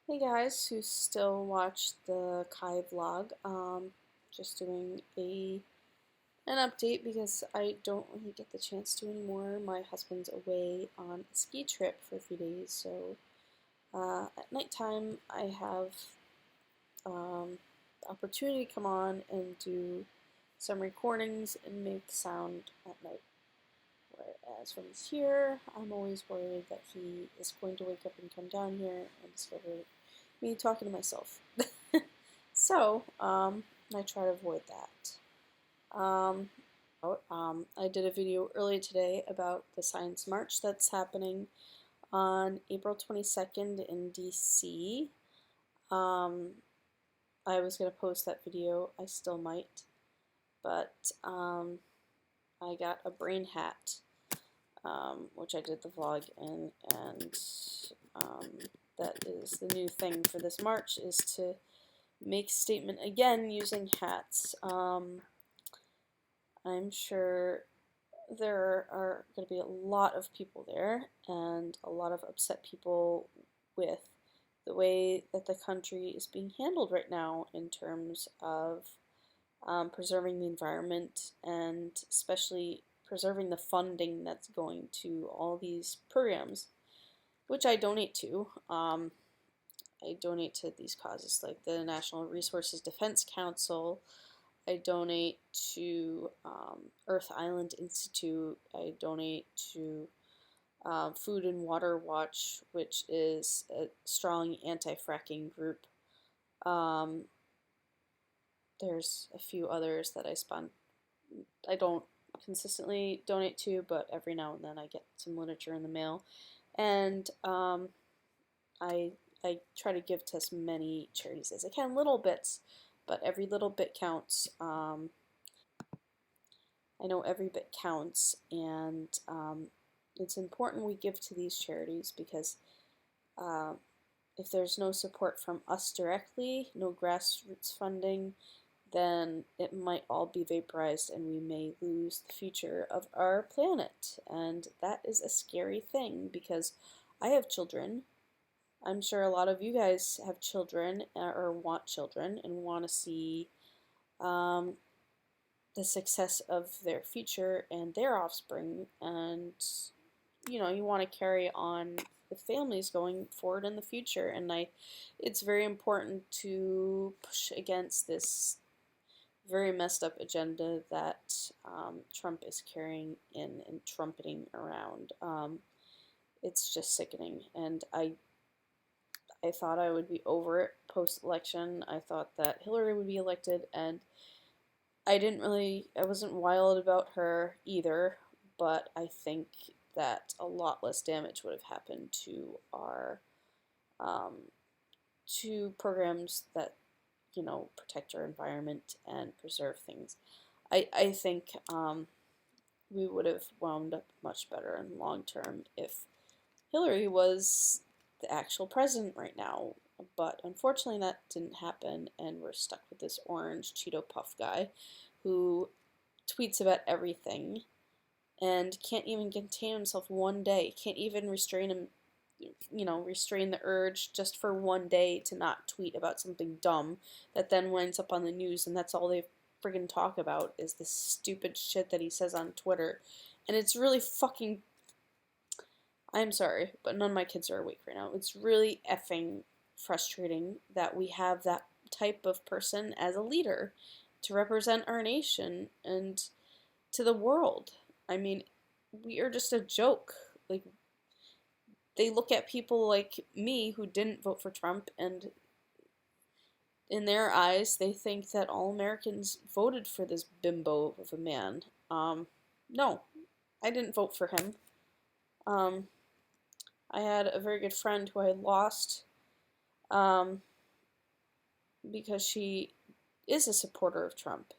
Hey guys who still watch the Kai vlog. Just doing an update because I don't really get the chance to anymore. My husband's away on a ski trip for a few days, so at nighttime I have the opportunity to come on and do some recordings and make sound at night. Whereas when he's here, I'm always worried that he is going to wake up and come down here and discover me talking to myself. So, I try to avoid that. I did a video earlier today about the Science March that's happening on April 22nd in DC. I was going to post that video, I still might, but I got a brain hat, which I did the vlog in, and that is the new thing for this March, is to make a statement again using hats. I'm sure there are going to be a lot of people there and a lot of upset people with the way that the country is being handled right now in terms of preserving the environment and especially preserving the funding that's going to all these programs, which I donate to. I donate to these causes like the National Resources Defense Council. I donate to Earth Island Institute. I donate to Food and Water Watch, which is a strong anti-fracking group. There's a few others that I don't consistently donate to, but every now and then I get some literature in the mail. And I I try to give to as many charities as I can, little bits, but every little bit counts. I know every bit counts, and it's important we give to these charities because uh, if there's no support from us directly, no grassroots funding, then it might all be vaporized and we may lose the future of our planet. And that is a scary thing because I have children. I'm sure a lot of you guys have children or want children and want to see um, the success of their future and their offspring. And, you want to carry on the families going forward in the future. And it's very important to push against this very messed up agenda that Trump is carrying in and trumpeting around. It's just sickening, and I thought I would be over it post-election. I thought that Hillary would be elected, and I wasn't wild about her either, but I think that a lot less damage would have happened to our um, to programs that protect our environment and preserve things. I think we would have wound up much better in the long term if Hillary was the actual president right now. But unfortunately, that didn't happen, and we're stuck with this orange Cheeto Puff guy who tweets about everything and can't even contain himself one day, can't even restrain the urge just for one day to not tweet about something dumb that then winds up on the news, and that's all they friggin' talk about is this stupid shit that he says on Twitter. And it's really fucking. I'm sorry, but none of my kids are awake right now. It's really effing frustrating that we have that type of person as a leader to represent our nation and to the world. I mean, we are just a joke. Like, they look at people like me who didn't vote for Trump, and in their eyes, they think that all Americans voted for this bimbo of a man. No, I didn't vote for him. Um, I had a very good friend who I lost um, because she is a supporter of Trump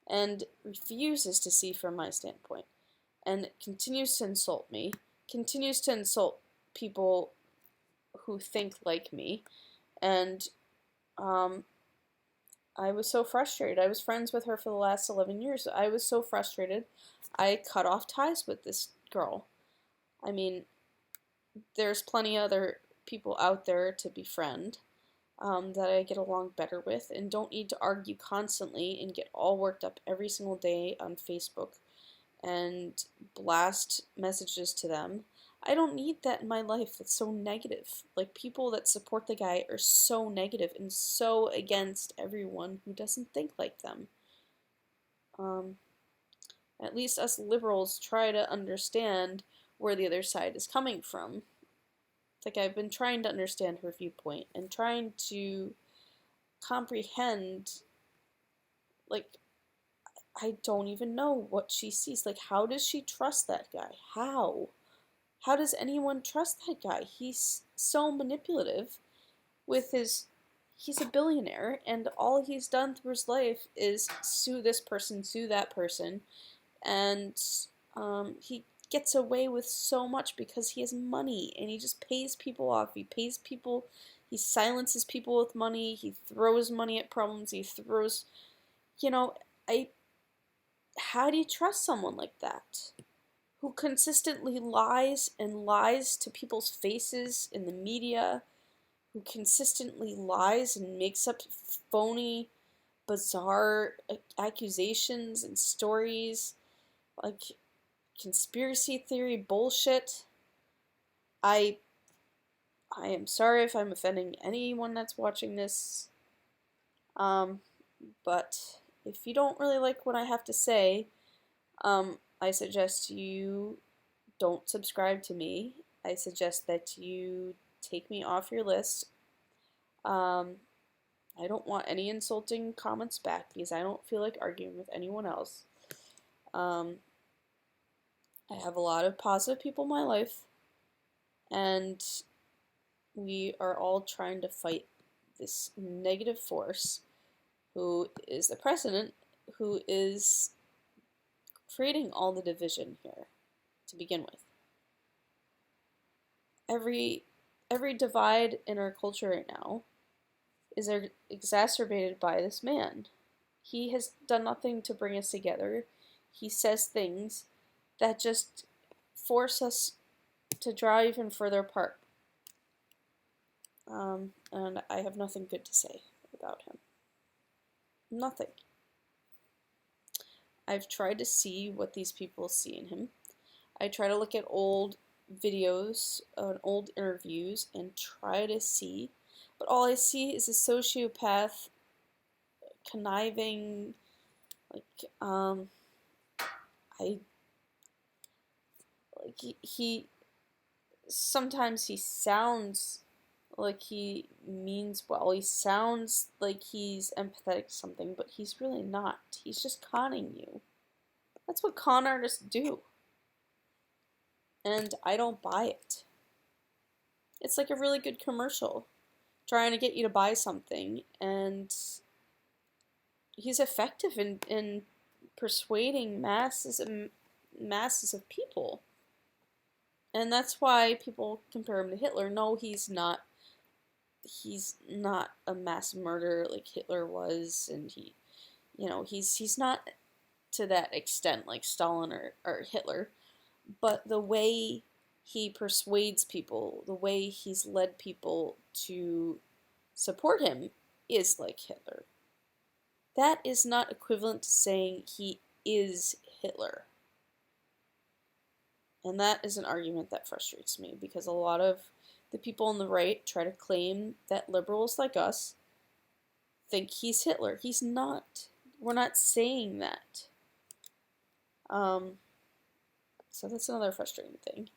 and refuses to see from my standpoint and continues to insult me, continues to insult people who think like me, and um, I was so frustrated. I was friends with her for the last 11 years. I was so frustrated, I cut off ties with this girl. I mean, there's plenty other people out there to befriend, that I get along better with and don't need to argue constantly and get all worked up every single day on Facebook and blast messages to them. I don't need that in my life. That's so negative. Like, people that support the guy are so negative and so against everyone who doesn't think like them. At least us liberals try to understand where the other side is coming from. Like, I've been trying to understand her viewpoint and trying to comprehend, like, I don't even know what she sees. Like, how does she trust that guy? How? How does anyone trust that guy? He's so manipulative with his... He's a billionaire, and all he's done through his life is sue this person, sue that person, and he gets away with so much because he has money, and he just pays people off. He pays people, he silences people with money, he throws money at problems, he throws... You know, how do you trust someone like that? Who consistently lies and lies to people's faces in the media, who consistently lies and makes up phony, bizarre accusations and stories, like conspiracy theory bullshit. I am sorry if I'm offending anyone that's watching this, but if you don't really like what I have to say, I suggest you don't subscribe to me. I suggest that you take me off your list. I don't want any insulting comments back because I don't feel like arguing with anyone else. I have a lot of positive people in my life, and we are all trying to fight this negative force who is the president, who is creating all the division here to begin with. Every divide in our culture right now is exacerbated by this man. He has done nothing to bring us together. He says things that just force us to draw even further apart. And I have nothing good to say about him. Nothing. I've tried to see what these people see in him. I try to look at old videos and old interviews and try to see, but all I see is a sociopath, conniving, like, he sometimes he sounds like he means well. He sounds like he's empathetic to something, but he's really not. He's just conning you. That's what con artists do. And I don't buy it. It's like a really good commercial trying to get you to buy something, and he's effective in persuading masses and masses of people. And that's why people compare him to Hitler. No, he's not. He's not a mass murderer like Hitler was, and he's not to that extent like Stalin or Hitler, but the way he persuades people, the way he's led people to support him is like Hitler. That is not equivalent to saying he is Hitler. And that is an argument that frustrates me, because a lot of the people on the right try to claim that liberals like us think he's Hitler. He's not. We're not saying that. So that's another frustrating thing.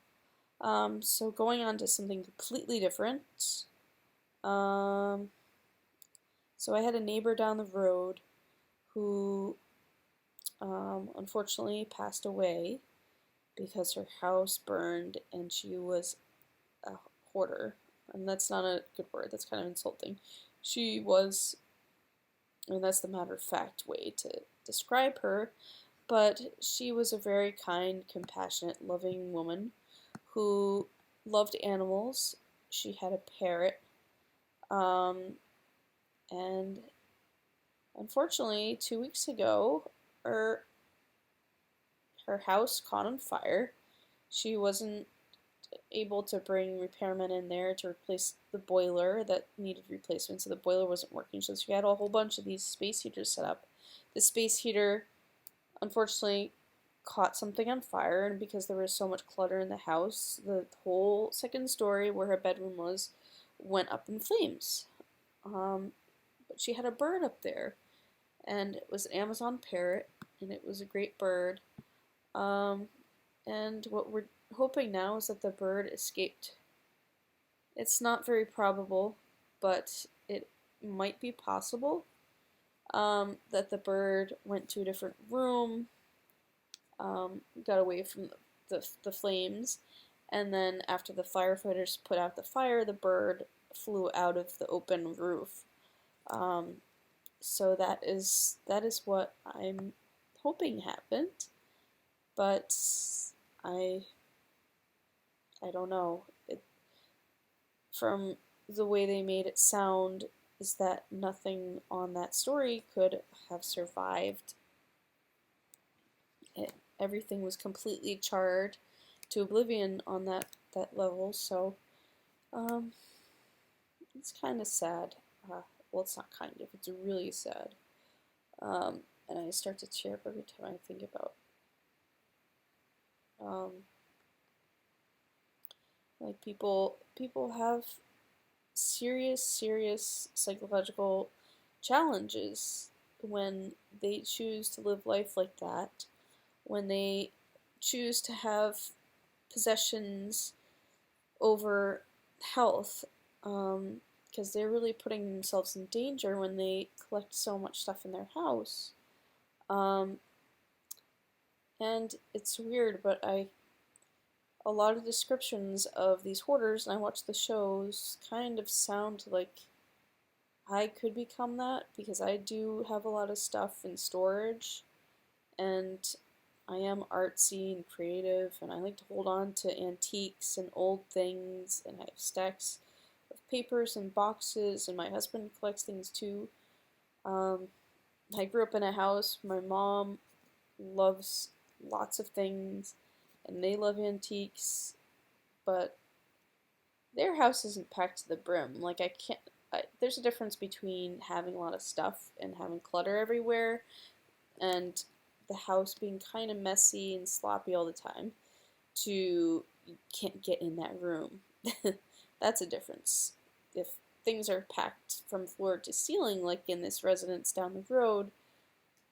So going on to something completely different. So I had a neighbor down the road who unfortunately passed away because her house burned and she was a hoarder. And that's not a good word, that's kind of insulting. She was, and that's the matter of fact way to describe her, but she was a very kind, compassionate, loving woman who loved animals. She had a parrot, and unfortunately 2 weeks ago, her house caught on fire. She wasn't able to bring repairmen in there to replace the boiler that needed replacement, so the boiler wasn't working. So she had a whole bunch of these space heaters set up. The space heater, unfortunately, caught something on fire, and because there was so much clutter in the house, the whole second story where her bedroom was went up in flames. But she had a bird up there, and it was an Amazon parrot, and it was a great bird. And what we're hoping now is that the bird escaped. It's not very probable, but it might be possible that the bird went to a different room, got away from the flames, and then after the firefighters put out the fire, the bird flew out of the open roof. So that is what I'm hoping happened, but I don't know. From the way they made it sound, is that nothing on that story could have survived. Everything was completely charred to oblivion on that level, so it's kind of sad. Well, it's not kind of, it's really sad. And I start to tear up every time I think about like people have serious psychological challenges when they choose to live life like that, when they choose to have possessions over health, because they're really putting themselves in danger when they collect so much stuff in their house. And it's weird, but a lot of descriptions of these hoarders, and I watch the shows, kind of sound like I could become that, because I do have a lot of stuff in storage, and I am artsy and creative, and I like to hold on to antiques and old things, and I have stacks of papers and boxes, and my husband collects things too. I grew up in a house, my mom loves lots of things, and they love antiques, but their house isn't packed to the brim. Like, there's a difference between having a lot of stuff and having clutter everywhere, and the house being kind of messy and sloppy all the time, to you can't get in that room. That's a difference. If things are packed from floor to ceiling, like in this residence down the road,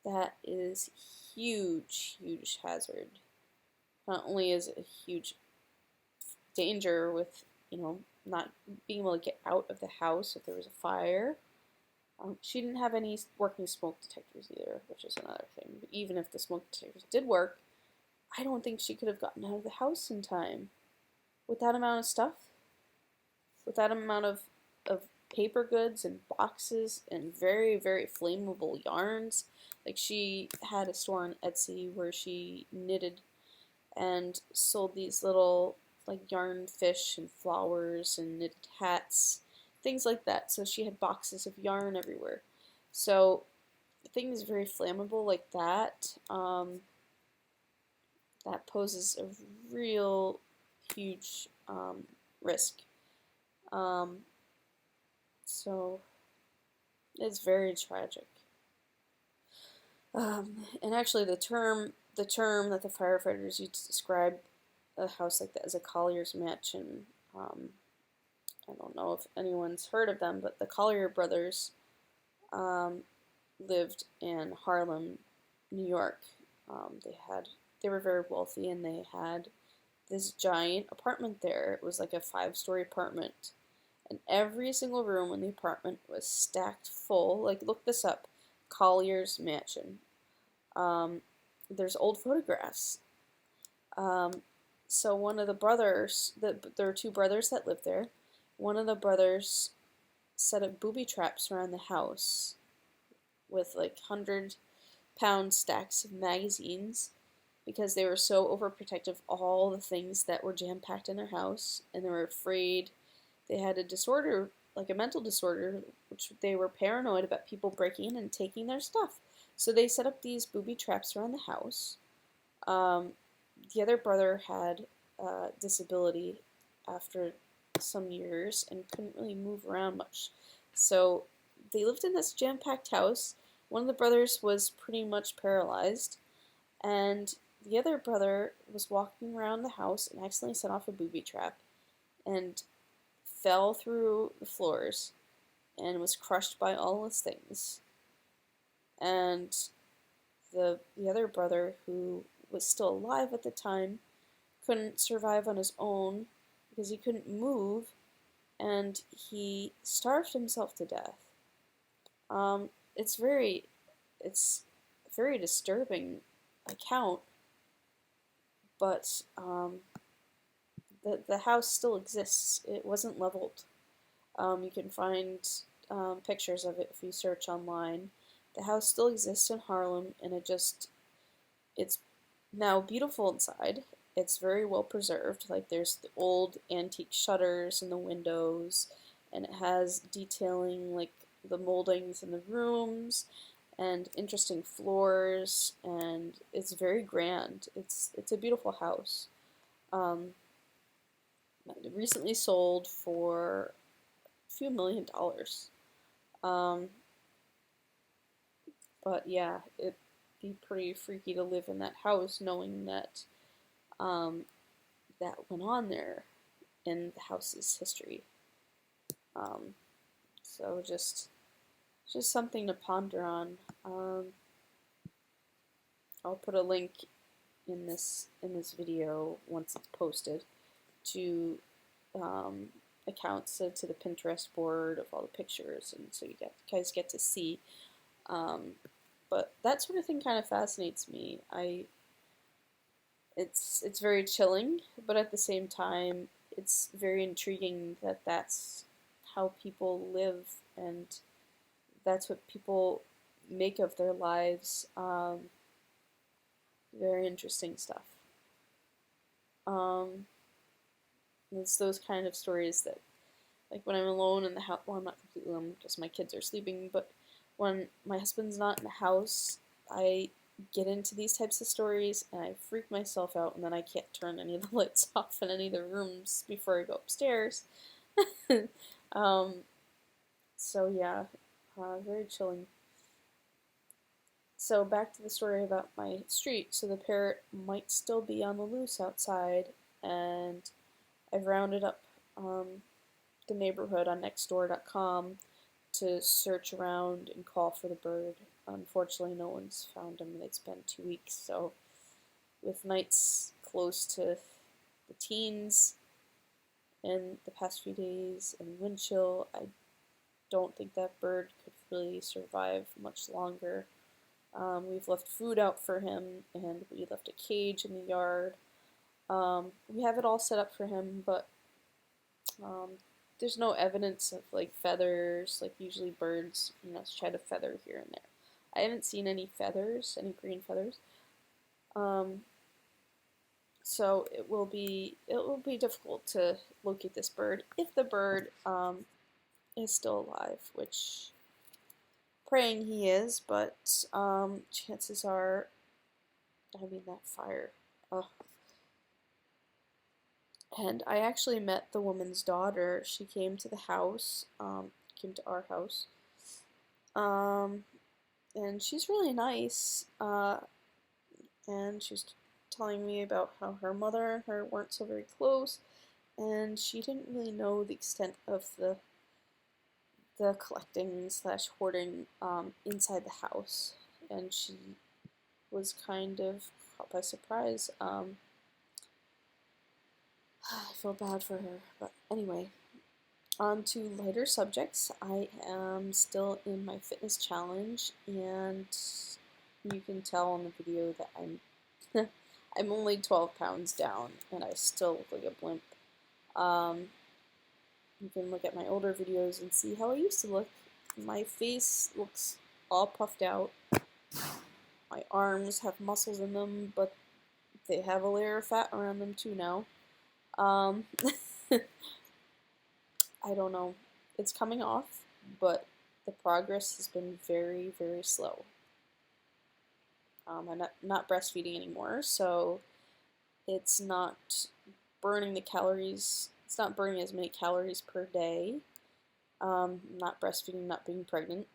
that is huge hazard. Not only is it a huge danger with, not being able to get out of the house if there was a fire. She didn't have any working smoke detectors either, which is another thing. But even if the smoke detectors did work, I don't think she could have gotten out of the house in time. With that amount of stuff, with that amount of paper goods and boxes and very flammable yarns. Like, she had a store on Etsy where she knitted and sold these little like yarn fish and flowers and knitted hats, things like that. So she had boxes of yarn everywhere. So things very flammable like that, that poses a real huge risk. So it's very tragic. And actually, the term that the firefighters used to describe a house like that is a Collier's mansion. I don't know if anyone's heard of them, but the Collyer Brothers lived in Harlem, New York. They were very wealthy, and they had this giant apartment there. It was like a 5-story apartment, and every single room in the apartment was stacked full. Like, look this up, Collier's mansion. There's old photographs. So one of the brothers, there are 2 brothers that lived there. One of the brothers set up booby traps around the house with like 100-pound stacks of magazines, because they were so overprotective of all the things that were jam-packed in their house, and they were afraid. They had a disorder, like a mental disorder, which they were paranoid about people breaking in and taking their stuff. So they set up these booby traps around the house. The other brother had a disability, after some years and couldn't really move around much. So they lived in this jam-packed house. One of the brothers was pretty much paralyzed, and the other brother was walking around the house and accidentally set off a booby trap and fell through the floors and was crushed by all his things. And the other brother, who was still alive at the time, couldn't survive on his own because he couldn't move, and he starved himself to death. Um, it's very, it's a very disturbing account, but the house still exists. It wasn't leveled. You can find pictures of it if you search online. The house still exists in Harlem, and it's now beautiful inside. It's very well preserved. Like, there's the old antique shutters in the windows, and it has detailing like the moldings in the rooms and interesting floors, and it's very grand. It's a beautiful house. Um, it recently sold for a few $1 million. Um, but yeah, it'd be pretty freaky to live in that house knowing that that went on there in the house's history. Um, so just something to ponder on. I'll put a link in this video once it's posted to accounts to the Pinterest board of all the pictures, and so you guys get to see. But that sort of thing kind of fascinates me. It's very chilling, but at the same time, it's very intriguing that that's how people live, and that's what people make of their lives. Very interesting stuff. It's those kind of stories that, like, when I'm alone in the house, well, I'm not completely alone because my kids are sleeping, but when my husband's not in the house, I get into these types of stories and I freak myself out, and then I can't turn any of the lights off in any of the rooms before I go upstairs. So yeah, very chilling. So back to the story about my street. So the parrot might still be on the loose outside, and I've rounded up the neighborhood on nextdoor.com to search around and call for the bird. Unfortunately, no one's found him, and it's been 2 weeks. So with nights close to the teens in the past few days and wind chill, I don't think that bird could really survive much longer. We've left food out for him, and we left a cage in the yard. We have it all set up for him, but there's no evidence of like feathers. Like, usually birds, shed a feather here and there. I haven't seen any feathers, any green feathers. So it will be difficult to locate this bird if the bird is still alive, which praying he is, but chances are, I mean, that fire. Ugh. And I actually met the woman's daughter. She came to the house, came to our house, and she's really nice, and she's telling me about how her mother and her weren't so very close, and she didn't really know the extent of the collecting slash hoarding inside the house, and she was kind of caught by surprise. I feel bad for her, but anyway, on to lighter subjects. I am still in my fitness challenge, and you can tell on the video that I'm I'm only 12 pounds down, and I still look like a blimp. You can look at my older videos and see how I used to look. My face looks all puffed out. My arms have muscles in them, but they have a layer of fat around them too now. I don't know. It's coming off, but the progress has been very, very slow. I'm not breastfeeding anymore, so it's not burning the calories It's not burning as many calories per day. Not breastfeeding, not being pregnant.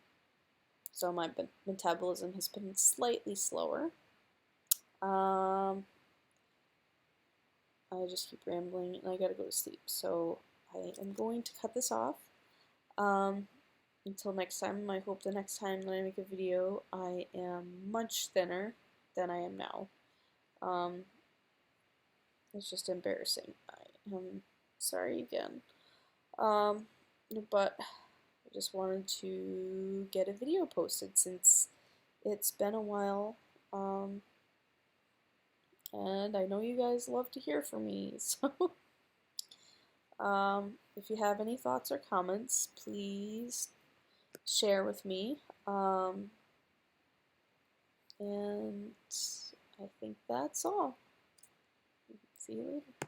So my metabolism has been slightly slower. I just keep rambling and I gotta go to sleep. So I am going to cut this off. Until next time, I hope the next time that I make a video, I am much thinner than I am now. It's just embarrassing. I am sorry again. But I just wanted to get a video posted since it's been a while. And I know you guys love to hear from me, so if you have any thoughts or comments, please share with me. And I think that's all. See you later.